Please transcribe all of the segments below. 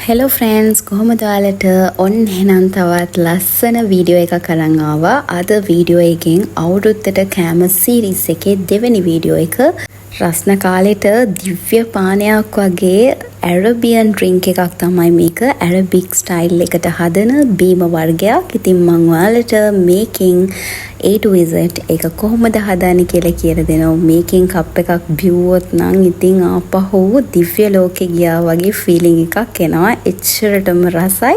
Hello friends කොහොමද ඔයාලට ඔන්න එහෙනම් තවත් ලස්සන වීඩියෝ එකක් අරන් ආවා. අද වීඩියෝ එකෙන් අවුරුද්දට කෑම සීරීස් එකේ දෙවෙනි වීඩියෝ එක. රස්න කාලෙට දිව්‍ය පානයක් වගේ ඇරබියන් ඩ්‍රින්ක් එකක් තමයි මේක. ඇරබික් ස්ටයිල් එකට හදන බීම වර්ගයක්. ඉතින් මම ඔයාලට මේකෙන් A to Z එක කොහොමද හදන්නේ කියලා කියලා දෙනවා. මේකෙන් කප් එකක් බිව්වොත් නම් ඉතින් ආපහු දිව්‍ය ලෝකෙ ගියා වගේ ෆීලිං එකක් එනවා. එච්චරටම රසයි.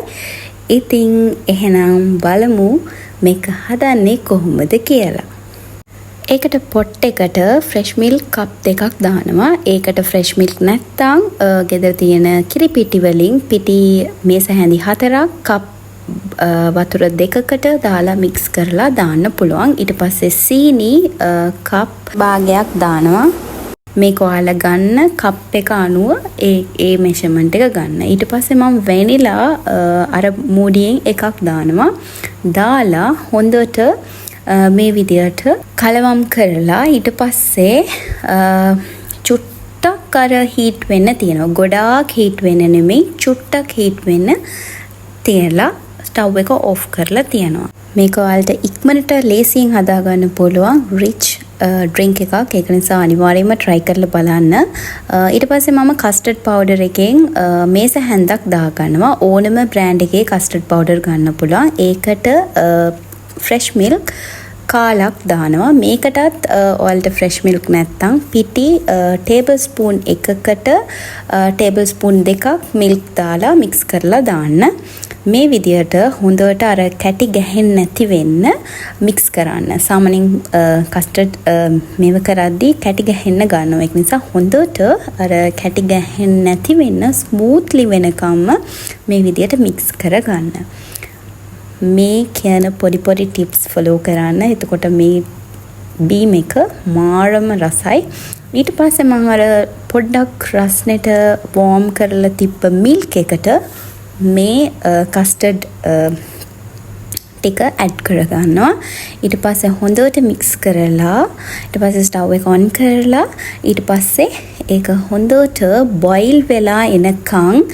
ඉතින් එහෙනම් බලමු මේක හදන්නේ කොහොමද කියලා. ඒකට පොට් එකට ෆ්‍රෙෂ් මිල්ක් කප් දෙකක් දානවා. ඒකට ෆ්‍රෙෂ් මිල්ක් නැත්තම් ගෙදර තියෙන කිරි පිටි වලින් පිටි මේස හැඳි 4ක් කප් වතුර දෙකකට දාලා මික්ස් කරලා දාන්න පුළුවන්. ඊට පස්සේ සීනි කප් භාගයක් දානවා. මේක ඔයාලා ගන්න කප් එක අනුව ඒ මෙෂර්මන්ට් එක ගන්න. ඊට පස්සේ මම වැනිලා අර මූඩියෙන් එකක් දානවා. දාලා හොඳට මේ විදියට කලවම් කරලා ඊට පස්සේ චුට්ටක් අර හීට් වෙන්න තියෙනවා. ගොඩාක් හීට් වෙන්න නෙමෙයි, චුට්ටක් හීට් වෙන්න තියලා ස්ටව් එක ඔෆ් කරලා තියනවා. මේක ඔයාලට ඉක්මනට ලේසියෙන් හදාගන්න පුළුවන් රිච් ඩ්‍රින්ක් එකක්. ඒක නිසා අනිවාර්යයෙන්ම try කරලා බලන්න. ඊට පස්සේ මම කස්ටර්ඩ් පවුඩර් එකෙන් මේස හැන්දක් දාගන්නවා. ඕනම බ්‍රෑන්ඩ් එකේ කස්ටර්ඩ් පවුඩර් ගන්න පුළුවන්. ඒකට ෆ්‍රෙෂ් මිල්ක් කාලක් දානවා. මේකටත් ඔයාලට ෆ්‍රෙෂ් මිල්ක් නැත්තම් පිටි ටේබල් ස්පූන් එකකට ටේබල් ස්පූන් දෙකක් මිල්ක් දාලා මික්ස් කරලා දාන්න. මේ විදියට හොඳට අර කැටි ගැහෙන්නේ නැති වෙන්න මික්ස් කරන්න. සාමාන්‍යයෙන් කස්ටර්ඩ් මේව කරද්දී කැටි ගැහෙන්න ගන්නවා. ඒක නිසා හොඳට අර කැටි ගැහෙන්නේ නැති වෙන්න ස්මූත්ලි වෙනකම්ම මේ විදියට මික්ස් කරගන්න. මේ කියන පොඩි ටිප්ස් ෆලෝ කරන්න. එතකොට මේ බීම් එක මාරම රසයි. ඊට පස්සේ මම අර පොඩ්ඩක් රස්නෙට වෝම් කරලා තිබ්බ මිල්ක් එකට මේ කස්ටර්ඩ් ටික ඇඩ් කරගන්නවා. ඊට පස්සේ හොඳට මික්ස් කරලා ඊට පස්සේ ස්ටව් එක ඔන් කරලා ඊට පස්සේ ඒක හොඳට බොයිල් වෙලා එනකන්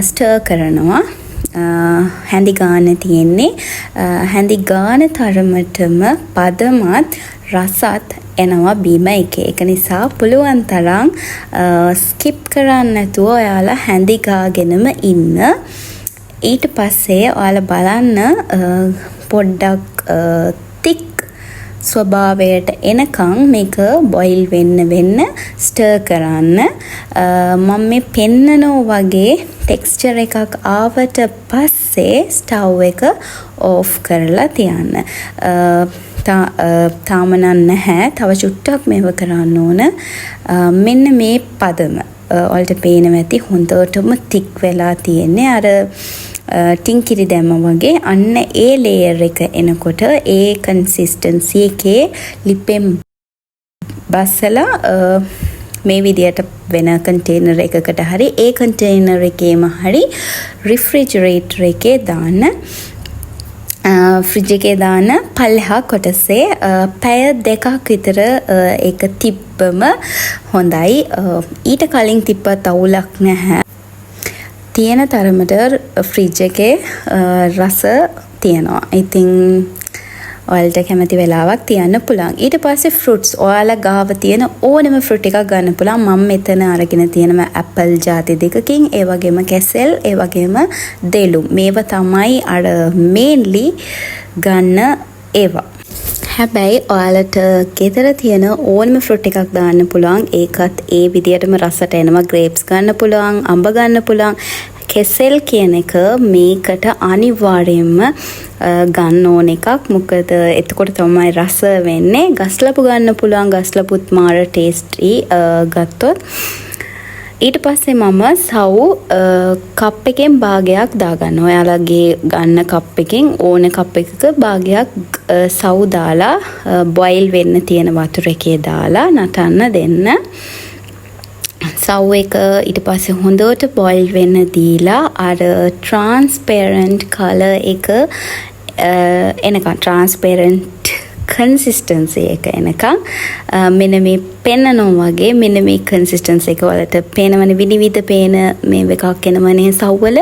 ස්ටර් කරනවා. හැඳි ගාන තියෙන්නේ. හැඳි ගාන තරමටම පදමත් රසත් එනවා බීම එකේ. ඒක නිසා පුළුවන් තරම් ස්කිප් කරන්න නැතුව ඔයාලා හැඳි ගාගෙනම ඉන්න. ඊට පස්සේ ඔයාලා බලන්න පොඩ්ඩක් තික් ස්වභාවයට එනකන් මේක බොයිල් වෙන්න ස්ටර් කරන්න. මම මේ පෙන්නනෝ වගේ ටෙක්ස්චර් එකක් ආවට පස්සේ ස්ටව් එක ඕෆ් කරලා තියන්න. තාම නැහැ. තව චුට්ටක් මේව කරන්න ඕන. මෙන්න මේ පදම ඔයාලට පේනවා ඇති හොඳටම තික් වෙලා තියෙන්නේ. අර ටින්කිරි දැම්ම වගේ අන්න ඒ ලේයර් එක එනකොට ඒ කන්සිස්ටන්සි එකේ ලිපෙන් බස්සලා මේ විදියට වෙන කන්ටේනර් එකකට හරි ඒ කන්ටේනර් එකේම හරි රිෆ්‍රිජරේටර් එකේ දාන්න. ෆ්‍රිජ් එකේ දාන පල්ලෙහා කොටසේ පැය දෙකක් විතර ඒක තිබ්බම හොඳයි. ඊට කලින් තිබ්බත් අවුලක් නැහැ. තියෙන තරමට ෆ්‍රිජ් එකේ රස තියෙනවා. ඉතින් ඔයාලට කැමති වෙලාවක් තියන්න පුළුවන්. ඊට පස්සේ ෆෘට්ස් ඔයාලා ගාව තියෙන ඕනෙම ෆෘට් එකක් ගන්න පුළුවන්. මම මෙතන අරගෙන තියෙනවා ඇපල් ಜಾති දෙකකින්, ඒ වගේම කැසෙල්, ඒ වගේම දෙලු. මේවා තමයි අර මේන්ලි ගන්න ඒවා. හැබැයි ඔයාලට ගෙදර තියෙන ඕනම ෆෘට් එකක් දාන්න පුළුවන්. ඒකත් ඒ විදියටම රසට එනවා. ග්‍රේප්ස් ගන්න පුළුවන්, අඹ ගන්න පුළුවන්. කෙසෙල් කියන එක මේකට අනිවාර්යයෙන්ම ගන්න ඕන එකක්. මොකද එතකොට තමයි රස වෙන්නේ. ගස්ලපු ගන්න පුළුවන්. ගස්ලපුත් මාර ටේස්ටි ගත්තොත්. ඊට පස්සේ මම සව් කප් එකෙන් භාගයක් දාගන්නවා. ඔයාලගේ ගන්න කප් එකෙන් ඕන කප් එකක භාගයක් සව් දාලා බොයිල් වෙන්න තියෙන වතුර එකේ දාලා නටන්න දෙන්න. සව් එක ඊට පස්සේ හොඳට බොයිල් වෙන්න දීලා අර ට්‍රාන්ස්පරන්ට් කලර් එක එනකන් ට්‍රාන්ස්පරන්ට් කන්සිස්ටන්සි එක එනකම් මෙන්න මේ පෙන්නනවා වගේ මෙන්න මේ කන්සිස්ටන්සි එක වලට පේනවනේ විනිවිද පේන මේ එකක් එනවනේ සව්වල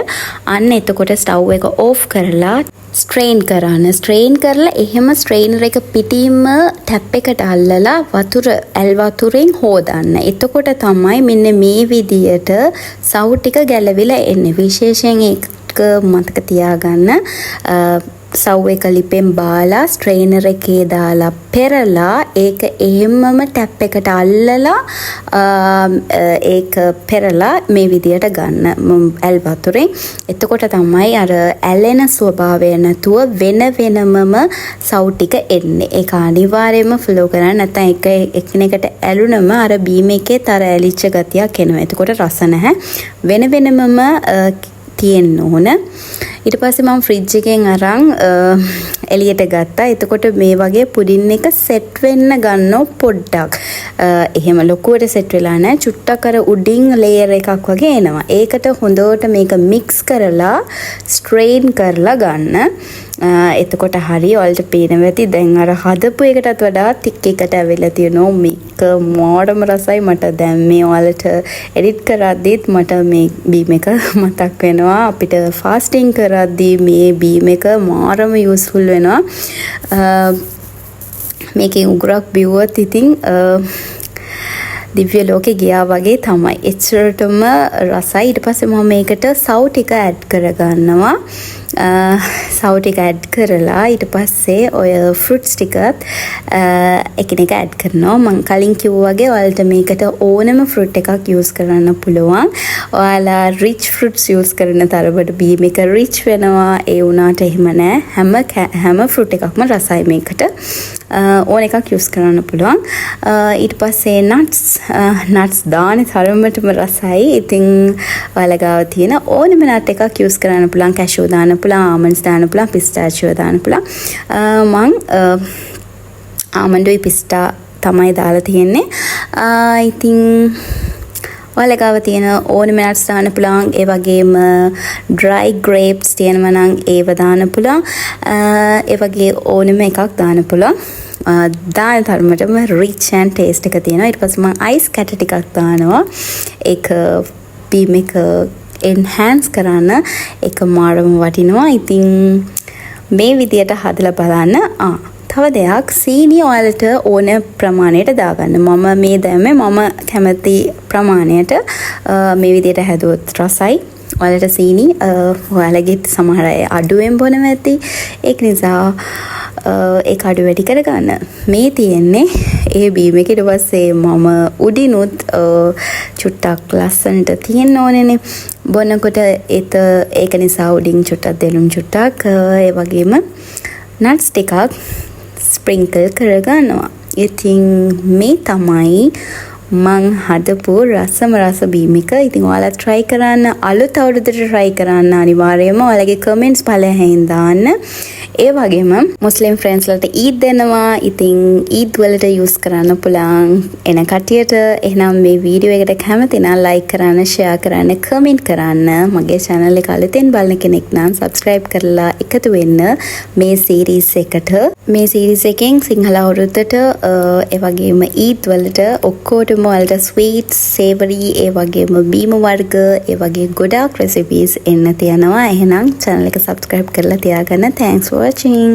අන්න එතකොට ස්ටව් එක ඕෆ් කරලා ස්ට්‍රේන් කරලා එහෙම ස්ට්‍රේනර් එක පිටින්ම ටැප් එකට අල්ලලා වතුර ඇල් වතුරෙන් හොදන්න. එතකොට තමයි මෙන්න මේ විදියට සව් ටික ගැලවිලා එන්නේ. විශේෂයෙන් ඒක මතක තියාගන්න. සව් එක ලිපෙන් බාලා ස්ට්‍රේනර් එකේ දාලා පෙරලා ඒක එහෙම්මම ටැප් එකට අල්ලලා ඒක පෙරලා මේ විදියට ගන්න ඇල් වතුරෙන්. එතකොට තමයි අර ඇලෙන ස්වභාවය නැතුව වෙනමම සව් ටික එන්නේ. ඒක අනිවාර්යයෙන්ම ෆ්ලෝ කරන්න නැත්නම් එක එකිනෙකට ඇලුනම අර බීම එකේ තර ඇලිච්ච ගතියක් එනවා. එතකොට රස නැහැ. වෙනමම තියෙන්න ඕන. ඊට පස්සේ මම ෆ්‍රිජ් එකෙන් අරන් එළියට ගත්තා. එතකොට මේ වගේ පුඩින් එක සෙට් වෙන්න ගන්නව පොඩ්ඩක්. එහෙම ලොකුවට සෙට් වෙලා නැහැ. චුට්ටක් අර උඩින් ලේයර් එකක් වගේ එනවා. ඒකට හොඳට මේක මික්ස් කරලා ස්ට්‍රේන් කරලා ගන්න. එතකොට හරි ඔයාලට පේනවා ඇති දැන් අර හදපු එකටත් වඩා තික් එකට ඇවිල්ලා තියෙනවා. මේක මෝඩම රසයි. මට දැන් මේ ඔයාලට එඩිට් කරද්දිත් මට මේ බීම් එක මතක් වෙනවා. අපිට ෆාස්ටිං කරද්දී මේ බීම් එක මාරම යූස්ෆුල් වෙනවා. මේකෙන් උගුරක් බිව්වොත් ඉතින් දිව්‍ය ලෝකේ ගියා වගේ තමයි. එච්චරටම රසයි. ඊට පස්සේ මම මේකට සව් ටික ඇඩ් කරගන්නවා. සව් ටික ඇඩ් කරලා ඊට පස්සේ ඔය ෆෘට්ස් ටිකත් එකිනෙක ඇඩ් කරනවා. මම කලින් කිව්වා වගේ ඔයාලට මේකට ඕනම ෆෘට් එකක් යූස් කරන්න පුළුවන්. ඔයාලා රිච් ෆෘට්ස් යූස් කරන තරමට බීම් එක රිච් වෙනවා. ඒ වුණාට එහෙම නෑ. හැම ෆෘට් එකක්ම රසයි මේකට. ඕන එකක් යූස් කරන්න පුළුවන්. ඊට පස්සේ නට්ස් දාන තරමටම රසයි. ඉතින් ඔයාලා ගාව තියෙන ඕනම නට් එකක් යූස් කරන්න පුළුවන්. කැෂූ දාන්න පුළුවන්, ආමන්ඩ්ස් දාන්න පුළුවන්, පිස්තාචියෝ දාන්න පුළුවන්. මං ආමන්ඩුයි පිස්ටා තමයි දාලා තියෙන්නේ. ඉතින් ඔයාලා ගාව තියෙන ඕනම නට්ස් දාන්න පුළුවන්. ඒ වගේම ඩ්‍රයි ග්‍රේප්ස් තියෙනවා නම් ඒව දාන්න පුළුවන්. ඒ වගේ ඕනම එකක් දාන්න පුළුවන්. දාන තරමටම රිච් ඇන්ඩ් ටේස්ට් එක තියෙනවා. ඊට පස්සේ මම අයිස් කැට ටිකක් දානවා. ඒක බීම් එක එන්හෑන්ස් කරන්න එක මාරම වටිනවා. ඉතින් මේ විදියට හදලා බලන්න. තව දෙයක් සීනි ඔයාලට ඕන ප්‍රමාණයට දාගන්න. මම මේ දැම්මේ මම කැමති ප්‍රමාණයට. මේ විදියට හැදුවොත් රසයි. ඔයාලට සීනි ඔයාලගේ සමහර අය අඩුවෙන් බොනවා ඇති. ඒක නිසා ඒක අඩු වැඩි කරගන්න. මේ තියෙන්නේ ඒ බීම එක. ඊට පස්සේ මම උඩිනුත් චුට්ටක් ලස්සනට තියෙන්න ඕනේනේ. බොනකොට ඒක නිසා උඩින් චුට්ටක් දෙනුම් චුට්ටක් ඒ වගේම නට්ස් ටිකක් ස්ප්‍රින්කල් කරගන්නවා. ඉතින් මේ තමයි මං හදපු රස බීම් එක. ඉතින් ඔයාලා try කරන්න. අලුත් අවුරුද්දට try කරන්න අනිවාර්යයෙන්ම. ඔයාලගේ comments පළහැන් දාන්න. ඒ වගේම මුස්ලිම් ෆ්‍රෙන්ඩ්ස් වලට ඊද් දෙනවා. ඉතින් ඊද් වලට යූස් කරන්න පුළුවන්. එන කට්ටියට එහෙනම් මේ වීඩියෝ එකට කැමති නම් like කරන්න, share කරන්න, comment කරන්න. මගේ channel එක අලුතෙන් බලන කෙනෙක් නම් subscribe කරලා එකතු වෙන්න මේ series එකට. මේ series එකෙන් සිංහල අවුරුද්දට ඒ වගේම ඊද් වලට ඔක්කොටම ඔයාලට sweet, savory ඒ වගේම බීම වර්ග ඒ වගේ ගොඩාක් recipes එන්න තියෙනවා. එහෙනම් channel එක subscribe කරලා තියාගන්න. Thanks for watching.